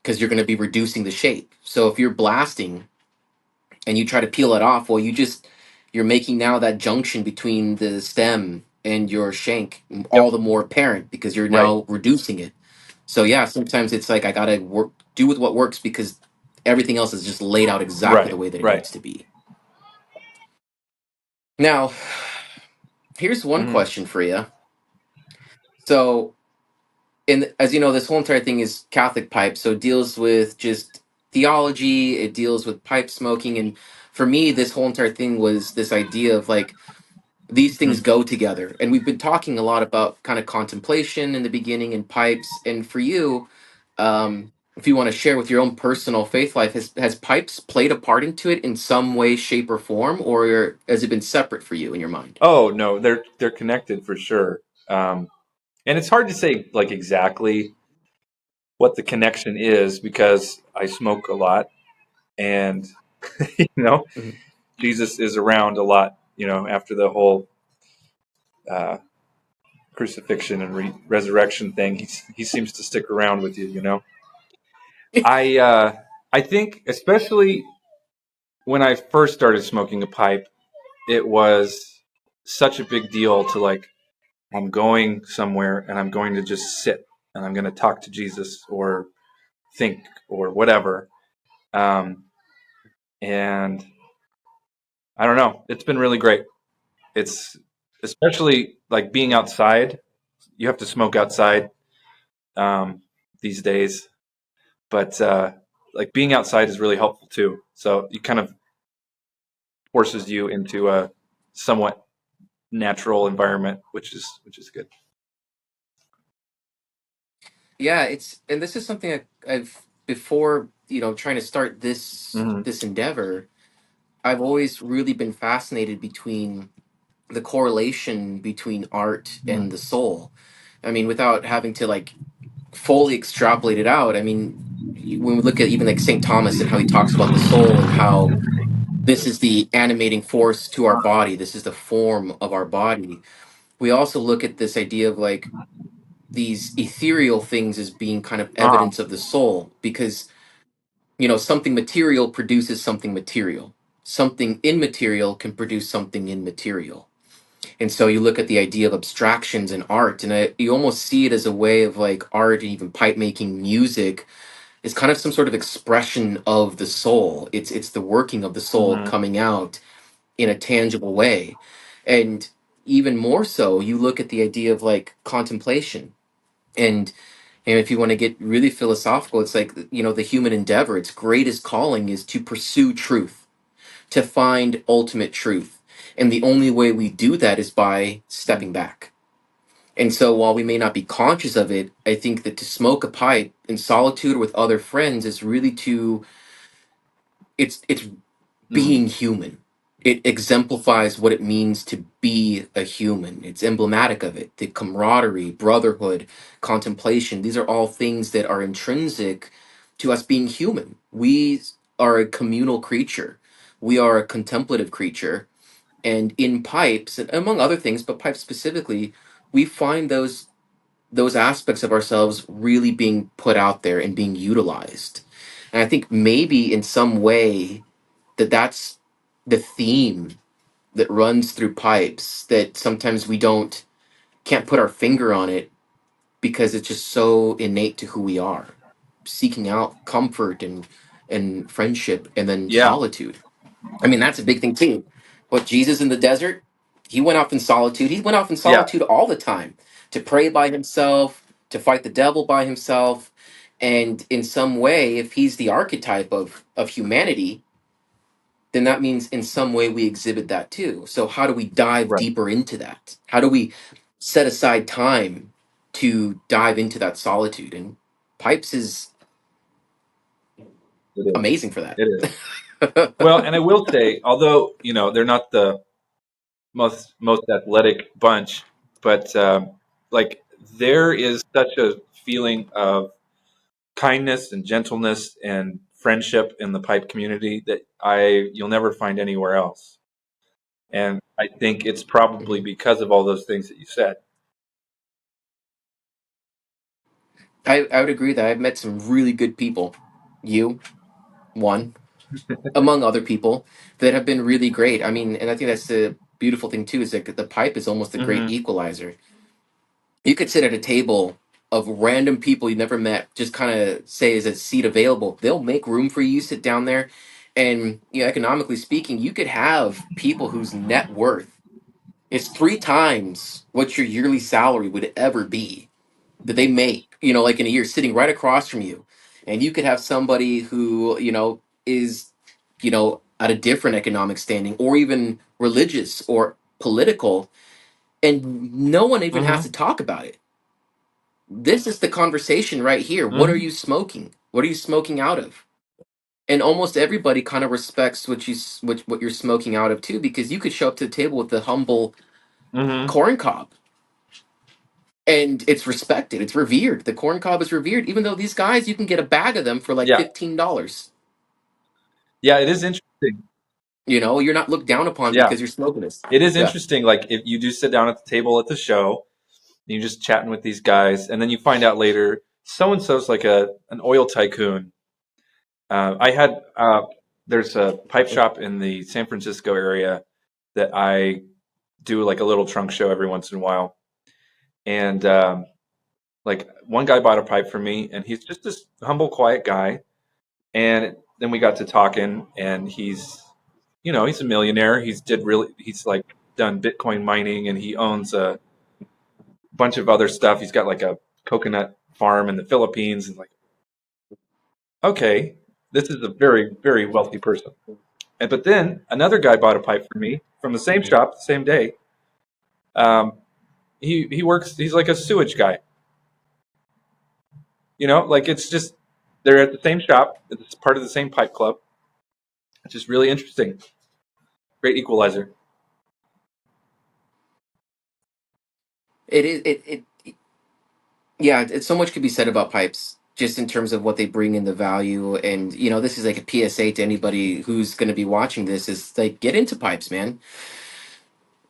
because you're going to be reducing the shape. So if you're blasting and you try to peel it off, well, you're making now that junction between the stem and your shank Yep. all the more apparent, because you're Right. now reducing it. So yeah, sometimes it's like, I gotta do with what works, because everything else is just laid out exactly the Right. way that it Right. needs to be. Now, here's one Hmm. question for you. So, as you know, this whole entire thing is Catholic pipe, so it deals with just theology. It deals with pipe smoking, and for me, this whole entire thing was this idea of, like, these things go together. And we've been talking a lot about kind of contemplation in the beginning and pipes. And for you, if you want to share with your own personal faith life, has pipes played a part into it in some way, shape, or form, or has it been separate for you in your mind? Oh no, they're connected for sure. Um, and it's hard to say like exactly what the connection is, because I smoke a lot, and you know Mhm. Jesus is around a lot. After the whole uh, crucifixion and resurrection thing, he seems to stick around with you. I think especially when I first started smoking a pipe, it was such a big deal to, like, I'm going somewhere and I'm going to just sit and I'm going to talk to Jesus or think or whatever. Um, and I don't know, it's been really great. It's especially like being outside. You have to smoke outside. these days. But like being outside is really helpful too. So it kind of forces you into a somewhat natural environment, which is good. Yeah, it's and this is something I've before, trying to start Hmm. this endeavor, I've always really been fascinated between the correlation between art and Hmm. the soul. I mean, without having to like fully extrapolate it out, I mean, when we look at even like St. Thomas and how he talks about the soul and how this is the animating force to our body, this is the form of our body. We also look at this idea of like these ethereal things as being kind of Uh-huh. evidence of the soul because something material produces something material, something immaterial can produce something immaterial. And so you look at the idea of abstractions in art, and you almost see it as a way of like art and even pipe making music is kind of some sort of expression of the soul. It's the working of the soul Hmm. coming out in a tangible way. And even more so, you look at the idea of like contemplation. And if you want to get really philosophical, it's like, the human endeavor, its greatest calling is to pursue truth, to find ultimate truth. And the only way we do that is by stepping back. And so while we may not be conscious of it, I think that to smoke a pipe in solitude or with other friends is really to it's Hmm. being human. It exemplifies what it means to be a human. It's emblematic of it. The camaraderie, brotherhood, contemplation, these are all things that are intrinsic to us being human. We are a communal creature. We are a contemplative creature. And in pipes, and among other things, but pipes specifically, we find those aspects of ourselves really being put out there and being utilized. And I think maybe in some way that's the theme that runs through pipes that sometimes we don't can't put our finger on it because it's just so innate to who we are, seeking out comfort and friendship and then Yeah. solitude. I mean, that's a big thing too. But Jesus in the desert, he went off in solitude. He went off in Yeah. solitude all the time to pray by himself, to fight the devil by himself. And in some way, if he's the archetype of humanity, then that means in some way we exhibit that too. So how do we dive Right. deeper into that? How do we set aside time to dive into that solitude? And Pipes is It is. amazing for It is. that. Well, and I will say, although they're not the most athletic bunch, but like there is such a feeling of kindness and gentleness and friendship in the pipe community that you'll never find anywhere else. And I think it's probably Mhm. because of all those things that you said. I would agree that I've met some really good people. You, one, among other people that have been really great. I mean, and I think that's the beautiful thing too, is that the pipe is almost a great Hmm. equalizer. You could sit at a table of random people you never met, just kind of say, is a seat available? They'll make room for you, sit down there. And economically speaking, you could have people whose net worth is three times what your yearly salary would ever be that they make, like in a year, sitting right across from you. And you could have somebody who, is, at a different economic standing or even religious or political, and no one even has Hmm. to talk about it. This is the conversation right here. What are Hmm. you smoking? What are you smoking out of? And almost everybody kind of respects what you're smoking out of too, because you could show up to the table with the humble Hmm. corn cob, and it's respected, it's revered. The corn cob is revered, even though these guys you can get a bag of them for like Yeah. $15. Yeah. It is interesting. You're not looked down upon Yeah. because you're smoking this. It is Yeah. interesting. Like if you do sit down at the table at the show, and you're just chatting with these guys, and then you find out later so and so's like an oil tycoon. I had there's a pipe shop in the San Francisco area that I do like a little trunk show every once in a while, and like one guy bought a pipe for me, and he's just this humble, quiet guy, and then we got to talking, and he's a millionaire. He's like done Bitcoin mining, and he owns a bunch of other stuff. He's got like a coconut farm in the Philippines, and like, okay, this is a very, very wealthy person. But then another guy bought a pipe from me from the same shop the same day. Um, he works. He's like a sewage guy. Like it's just they're at the same shop. It's part of the same pipe club. It's just really interesting. Great equalizer. It is it yeah, so much could be said about pipes just in terms of what they bring in the value. And this is like a PSA to anybody who's going to be watching this, is like, get into pipes, man.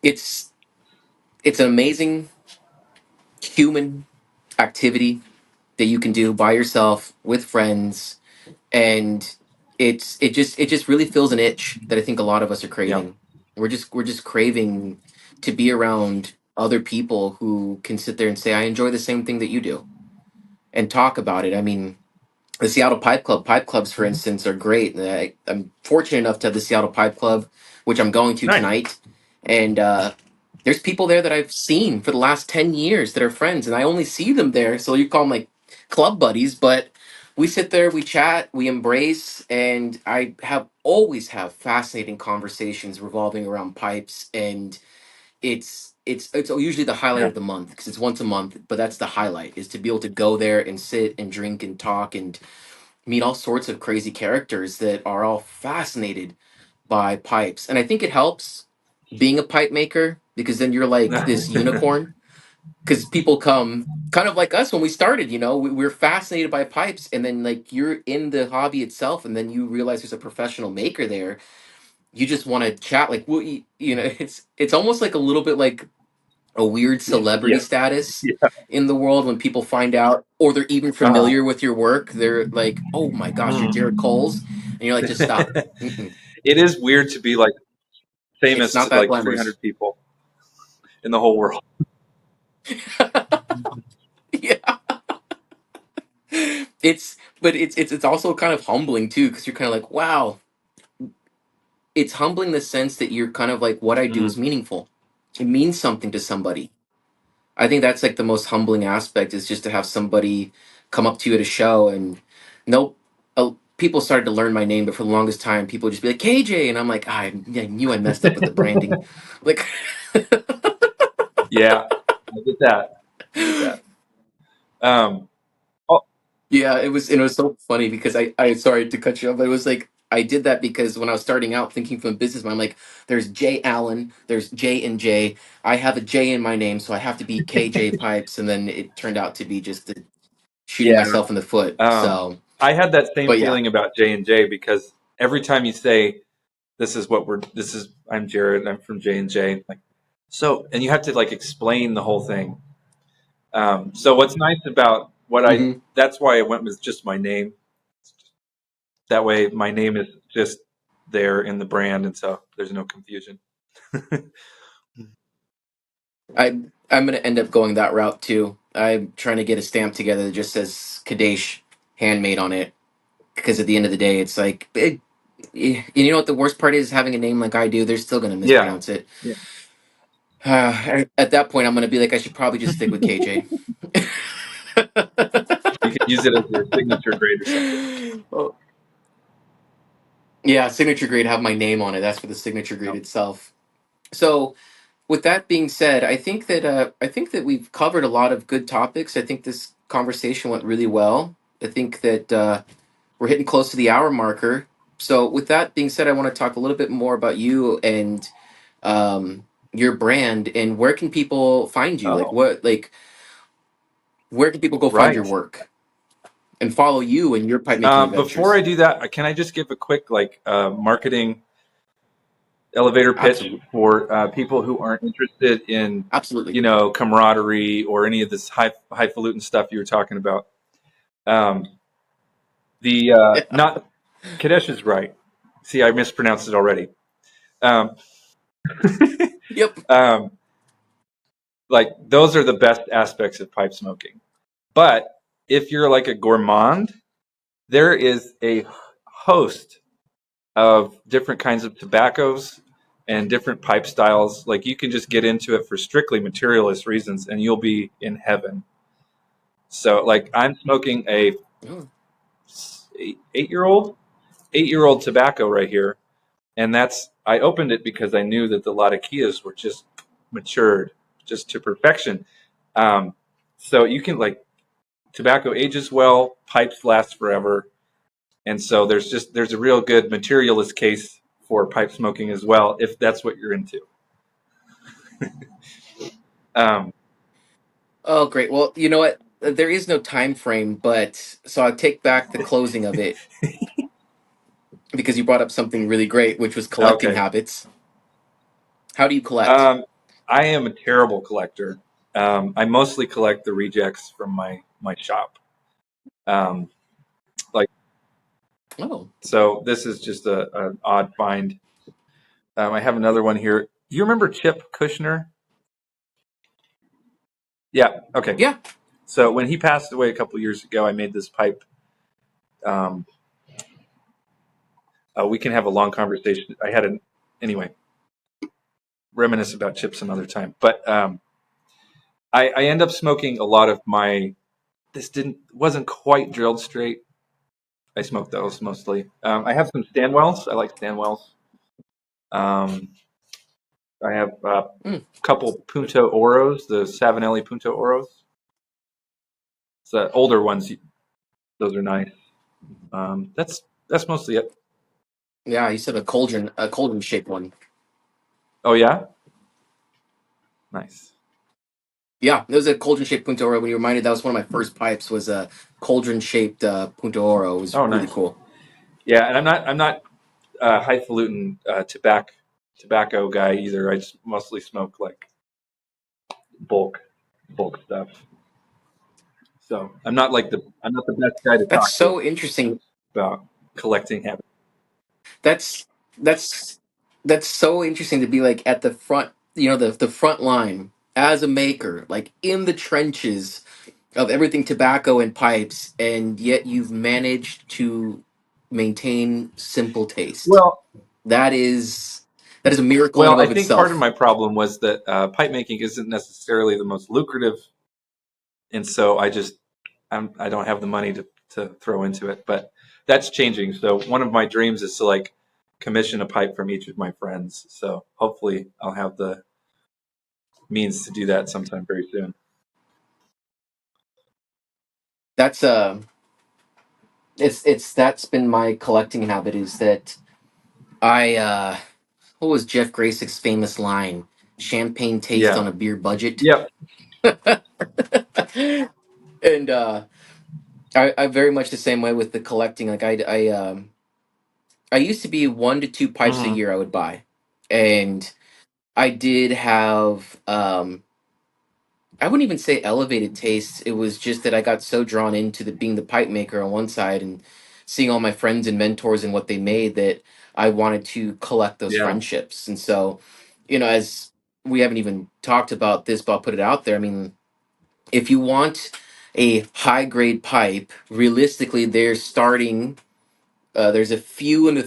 it's it's an amazing human activity that you can do by yourself with friends. And it just really fills an itch that I think a lot of us are Yeah. craving. We're just craving to be around other people who can sit there and say, I enjoy the same thing that you do, and talk about it. I mean, the Seattle Pipe Clubs, for Mhm. instance, are great. I'm fortunate enough to have the Seattle Pipe Club, which I'm going to Nice. tonight. And there's people there that I've seen for the last 10 years that are friends, and I only see them there. So you call them like club buddies, but we sit there, we chat, we embrace, and I have always have fascinating conversations revolving around pipes. And it's usually the highlight Yeah. of the month because it's once a month, but that's the highlight, is to be able to go there and sit and drink and talk and meet all sorts of crazy characters that are all fascinated by pipes. And I think it helps being a pipe maker, because then you're like this unicorn, because people come kind of like us when we started. We're fascinated by pipes, and then like you're in the hobby itself, and then you realize there's a professional maker there. You just want to chat, like, well, it's almost like a little bit like a weird celebrity Yeah. status Yeah. in the world when people find out, or they're even Uh-huh. familiar with your work. They're like, "Oh my gosh, you're Jared Coles," and you're like, "Just stop." Mm-mm. It is weird to be like It's famous not to that like glamorous. 300 people in the whole world. Yeah, but it's also kind of humbling too, because you're kind of like, wow. It's humbling in the sense that you're kind of like, what I do Mhm. is meaningful. It means something to somebody. I think that's like the most humbling aspect, is just to have somebody come up to you at a show. And nope, people started to learn my name, but for the longest time, people would just be like, KJ, and I'm like, I knew I messed up with the branding, like. Yeah. I get that. I get that. Um, oh, Yeah, it was so funny because I sorry to cut you off, but it was like, I did that because when I was starting out thinking from a business mind, I'm like, there's J Allen, there's J and J. I have a J in my name, so I have to be KJ Pipes, and then it turned out to be just shooting yeah. myself in the foot. Um, So, I had that same but yeah. feeling about J&J because every time you say this is I'm Jared, I'm from J&J, like, so, and you have to like explain the whole thing. So what's nice about Hmm. that's why I went with just my name. That way my name is just there in the brand, and so there's no confusion. I'm gonna end up going that route too. I'm trying to get a stamp together that just says Kadesh handmade on it, because at the end of the day, it's like, you know what the worst part is, having a name like I do, they're still gonna Yeah. mispronounce it. Yeah. At that point, I'm gonna be like, I should probably just stick with KJ. You could use it as your signature grade or something. Oh, yeah, signature grade, have my name on it. That's for the signature Yeah. grade itself. So, with that being said, I think that we've covered a lot of good topics. I think this conversation went really well. I think that we're hitting close to the hour marker. So, with that being said, I want to talk a little bit more about you and your brand, and where can people find you? Like, Oh, where can people go find right. your work and follow you and your pipe making Before I adventures? do that, can I just give a quick like marketing elevator pitch Absolutely, for people who aren't interested in, absolutely. camaraderie or any of this highfalutin stuff you were talking about. Um, the Yeah. not Kadesh is right. See, I mispronounced it already. Um, Yep. um, like those are the best aspects of pipe smoking. But if you're like a gourmand, there is a host of different kinds of tobaccos and different pipe styles. Like you can just get into it for strictly materialist reasons and you'll be in heaven. So like I'm smoking a Oh, 8-year old tobacco right here, and that's I opened it because I knew that the Latakias were just matured just to perfection. Um, so you can like tobacco ages well, pipes last forever, and so there's a real good materialist case for pipe smoking as well if that's what you're into. Um, oh, great. Well, you know what? There is no time frame, but so I take back the closing of it because you brought up something really great, which was collecting okay, habits. How do you collect? um, I am a terrible collector. I mostly collect the rejects from my shop. Um, like Oh, so, this is just an odd find. I have another one here. You remember Chip Kushner? Yeah. Okay. yeah. So when he passed away a couple years ago, I made this pipe. Um, we can have a long conversation. I had an anyway. Reminisce about Chip some other time. But I end up smoking a lot of my. This didn't wasn't quite drilled straight. I smoke those mostly. I have some Stanwells. I like Stanwells. Um, I have a Mm, couple Punto Oros, the Savinelli Punto Oros. It's the older ones. Those are nice. That's mostly it. yeah, you said a cauldron shaped one. Oh yeah, nice. Yeah, it was a cauldron shaped Punto Oro. When you reminded, that was one of my first pipes. Was a cauldron shaped Punto Oro. It was Oh really nice. cool. Yeah, and I'm not highfalutin tobacco guy either. I just mostly smoke like bulk bulk stuff. So I'm not the best guy to That's talk to so interesting. about collecting habits. That's that's that's so interesting to be like at the front, the front line as a maker, like in the trenches of everything tobacco and pipes, and yet you've managed to maintain simple taste. Well, That is a miracle in well, and I of think part of itself. my problem was that pipe making isn't necessarily the most lucrative, and so I don't have the money to throw into it. But that's changing. So one of my dreams is to like commission a pipe from each of my friends. So hopefully I'll have the means to do that sometime very soon. That's it's that's been my collecting habit, is that I what was Jeff Grasick's famous line? Champagne taste Yeah. on a beer budget. Yep. And I very much the same way with the collecting. Like I used to be 1 to 2 pipes a Hmm. year I would buy, and I did have I wouldn't even say elevated tastes. It was just that I got so drawn into the being the pipe maker on one side and seeing all my friends and mentors and what they made, that I wanted to collect those Yeah. friendships. And so, as we haven't even talked about this, but I'll put it out there. I mean, if you want a high grade pipe, realistically, there's a few in the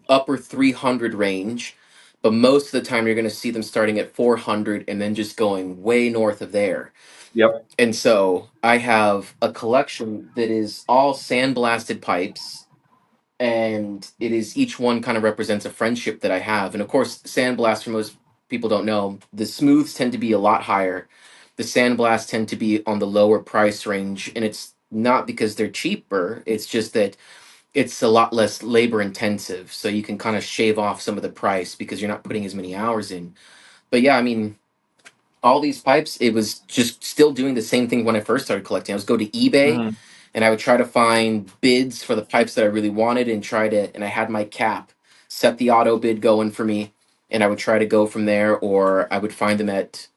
upper 300 range, but most of the time you're going to see them starting at 400 and then just going way north of there. Yep. And so I have a collection that is all sandblasted pipes, and it is, each one kind of represents a friendship that I have. And of course, sandblast, for most people don't know, the smooths tend to be a lot higher. The sandblasts tend to be on the lower price range, and it's not because they're cheaper. It's just that it's a lot less labor intensive, so you can kind of shave off some of the price because you're not putting as many hours in. But yeah, I mean, all these pipes, it was just still doing the same thing when I first started collecting. I was go to eBay Hmm. and I would try to find bids for the pipes that I really wanted, and I had my cap, set the auto bid going for me, and I would try to go from there, or I would find them at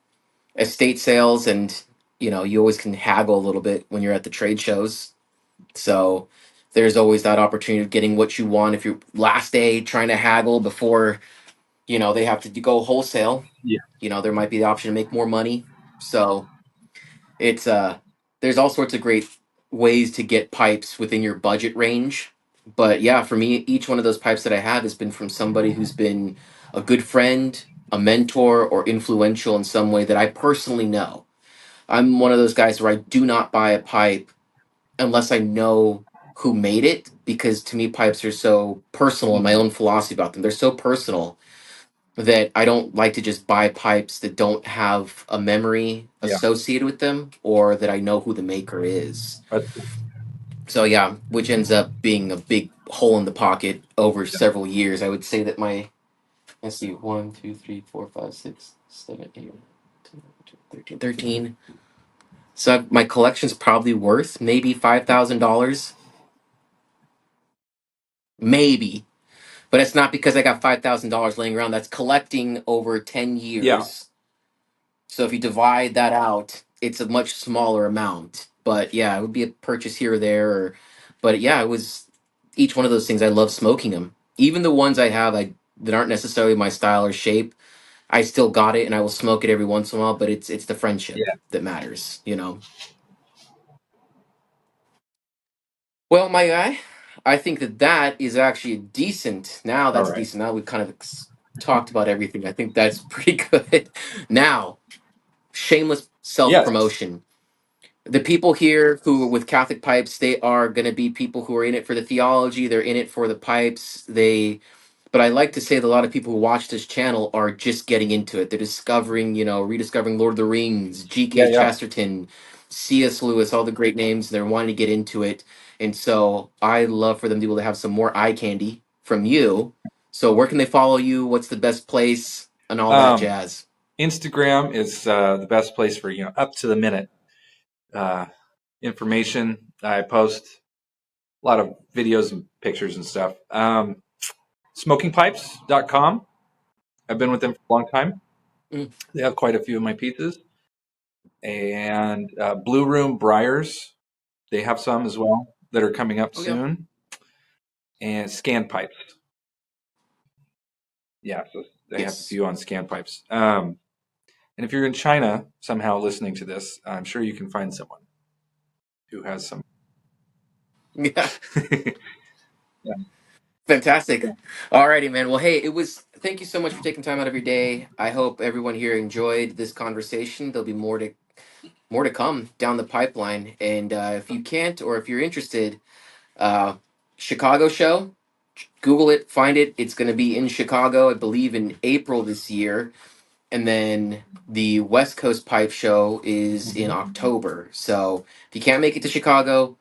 estate sales. And you always can haggle a little bit when you're at the trade shows. So there's always that opportunity of getting what you want if you're last day trying to haggle before they have to go wholesale. Yeah. There might be the option to make more money. So it's there's all sorts of great ways to get pipes within your budget range. But yeah, for me, each one of those pipes that I have has been from somebody who's been a good friend, a mentor, or influential in some way that I personally know. I'm one of those guys where I do not buy a pipe unless I know who made it, because to me pipes are so personal, and my Mhm. own philosophy about them. They're so personal that I don't like to just buy pipes that don't have a memory Yeah. associated with them, or that I know who the maker is. But, So yeah, which ends up being a big hole in the pocket over yeah. several years. I would say that my, let's see, 1, 2, 3, 4, 5, 6, 7, 8, 13, 13. So my collection's probably worth maybe $5,000, maybe. But it's not because I got $5,000 laying around. That's collecting over 10 Yeah. years. So if you divide that out, it's a much smaller amount. But yeah, it would be a purchase here or there. But yeah, it was each one of those things. I love smoking them. Even the ones I have that aren't necessarily my style or shape, I still got it, and I will smoke it every once in a while. But it's the friendship Yeah. that matters, you know. Well, my guy, I think that that is actually a decent. Now All that's a right. decent. Now we've kind of talked about everything. I think that's pretty good. Now, shameless self Yes. promotion. The people here who are with Catholic pipes, they are going to be people who are in it for the theology. They're in it for the pipes. But I like to say that a lot of people who watch this channel are just getting into it. They're discovering, rediscovering Lord of the Rings, Yeah. G.K. Yeah. Chesterton, C.S. Lewis, all the great names. They're wanting to get into it. And so I love for them to be able to have some more eye candy from you. So where can they follow you? What's the best place? And all that Um, jazz. Instagram is the best place for up to the minute uh, information. I post a lot of videos and pictures and stuff. Smokingpipes.com. I've been with them for a long time. Mm. They have quite a few of my pieces. And Blue Room Briars, they have some as well that are coming up Oh, yeah. soon. And Scan Pipes. Yeah, so they have a Yes. few on Scan Pipes. And if you're in China somehow listening to this, I'm sure you can find someone who has some. Yeah. Yeah. Fantastic. Alrighty, man. Well, hey, thank you so much for taking time out of your day. I hope everyone here enjoyed this conversation. There'll be more to come down the pipeline. And if you can't, or if you're interested, uh, Chicago show, Google it, find it. It's going to be in Chicago, I believe, in April this year. And then the West Coast Pipe Show is in October. So if you can't make it to Chicago,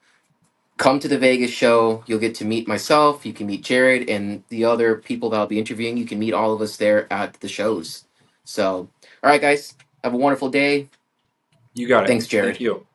come to the Vegas show. You'll get to meet myself. You can meet Jared and the other people that I'll be interviewing. You can meet all of us there at the shows. So, all right, guys, have a wonderful day. You got it. Thanks, Thank Jared. you.